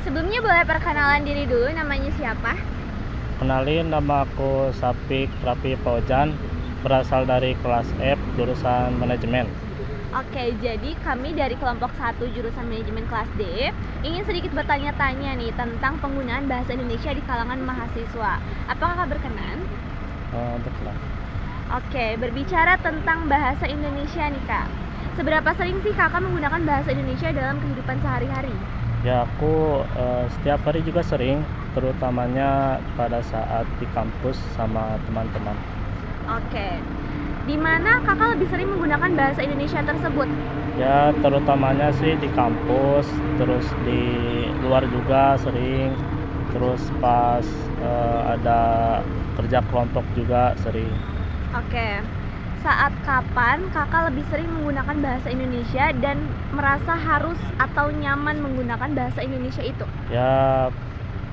Sebelumnya boleh perkenalan diri dulu, namanya siapa? Kenalin, nama aku Sapik Rapi Paujan, berasal dari kelas F jurusan manajemen. Oke, jadi kami dari kelompok 1 jurusan manajemen kelas D ingin sedikit bertanya-tanya nih tentang penggunaan bahasa Indonesia di kalangan mahasiswa. Apakah kakak berkenan? Betul. Oke, berbicara tentang bahasa Indonesia nih kak, seberapa sering sih kakak menggunakan bahasa Indonesia dalam kehidupan sehari-hari? Ya, aku setiap hari juga sering, terutamanya pada saat di kampus sama teman-teman. Oke, di mana kakak lebih sering menggunakan bahasa Indonesia tersebut? Ya, terutamanya sih di kampus, terus di luar juga sering, terus pas ada kerja kelompok juga sering. Oke, saat kapan kakak lebih sering menggunakan bahasa Indonesia dan merasa harus atau nyaman menggunakan bahasa Indonesia itu? Ya,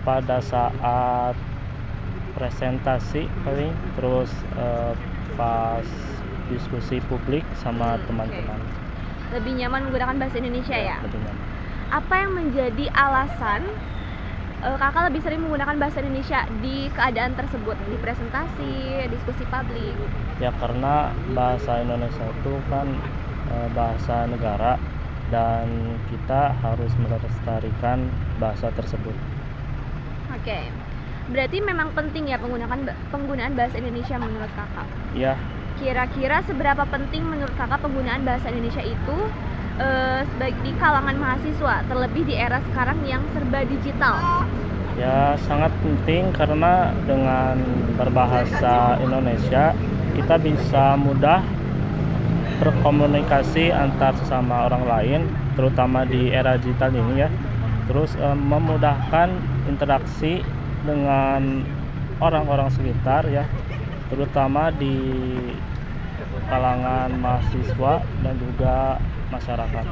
pada saat presentasi paling, terus pas diskusi publik sama teman-teman. Lebih nyaman menggunakan bahasa Indonesia ya? Lebih nyaman. Apa yang menjadi alasan kakak lebih sering menggunakan bahasa Indonesia di keadaan tersebut, di presentasi, diskusi publik? Ya, karena bahasa Indonesia itu kan bahasa negara dan kita harus melestarikan bahasa tersebut. Oke, berarti memang penting ya penggunaan bahasa Indonesia menurut kakak? Ya, Kira-kira seberapa penting menurut kakak penggunaan bahasa Indonesia itu di kalangan mahasiswa, terlebih di era sekarang yang serba digital? ya sangat penting karena dengan berbahasa Indonesia kita bisa mudah berkomunikasi antar sesama orang lain, terutama di era digital ini ya. Terus memudahkan interaksi dengan orang-orang sekitar ya, terutama di kalangan mahasiswa dan juga masyarakat.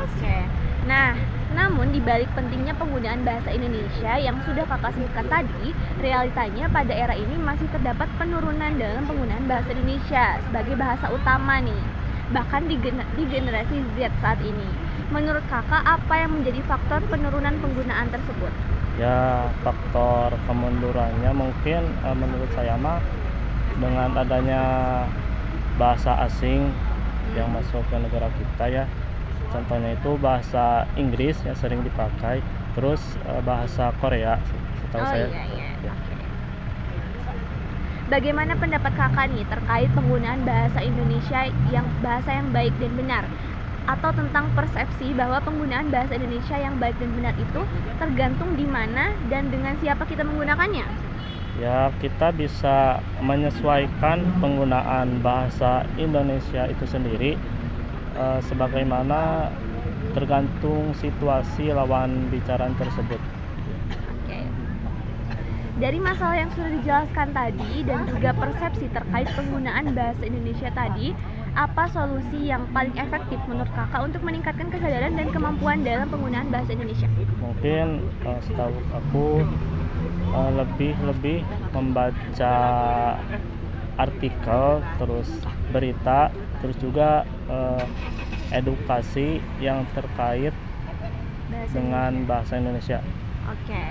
Oke. Nah, namun dibalik pentingnya penggunaan bahasa Indonesia yang sudah kakak sebutkan tadi, realitanya pada era ini masih terdapat penurunan dalam penggunaan bahasa Indonesia sebagai bahasa utama nih. Bahkan di generasi Z saat ini. Menurut kakak, apa yang menjadi faktor penurunan penggunaan tersebut? Ya, faktor kemundurannya mungkin menurut saya mah dengan adanya bahasa asing yang masuk ke negara kita ya. Contohnya itu bahasa Inggris yang sering dipakai, terus bahasa Korea setahu saya. Iya. Ya. Oke. Bagaimana pendapat kakak nih terkait penggunaan bahasa Indonesia yang baik dan benar? Atau tentang persepsi bahwa penggunaan bahasa Indonesia yang baik dan benar itu tergantung di mana dan dengan siapa kita menggunakannya? Ya, kita bisa menyesuaikan penggunaan bahasa Indonesia itu sendiri sebagaimana tergantung situasi lawan bicara tersebut. Oke. Dari masalah yang sudah dijelaskan tadi dan juga persepsi terkait penggunaan bahasa Indonesia tadi, apa solusi yang paling efektif menurut kakak untuk meningkatkan kesadaran dan kemampuan dalam penggunaan bahasa Indonesia? Mungkin setahu aku lebih membaca artikel, terus berita, terus juga edukasi yang terkait dengan bahasa Indonesia. Oke.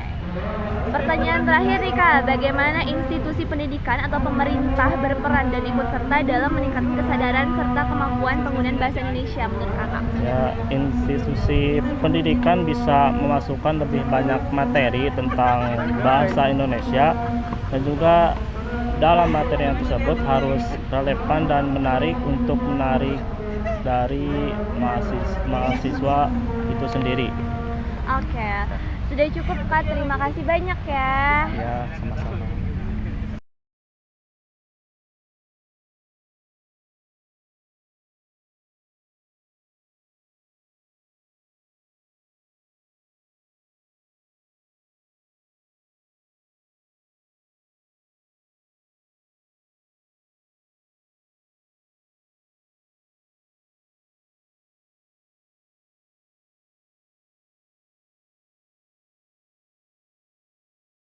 Pertanyaan terakhir nih kak, bagaimana institusi pendidikan atau pemerintah berperan dan ikut serta dalam meningkatkan kesadaran serta kemampuan penggunaan bahasa Indonesia menurut kakak? Ya, institusi pendidikan bisa memasukkan lebih banyak materi tentang bahasa Indonesia dan juga dalam materi yang tersebut harus relevan dan menarik untuk menarik dari mahasiswa itu sendiri. Oke, sudah cukup kak, terima kasih banyak ya. Ya, sama-sama.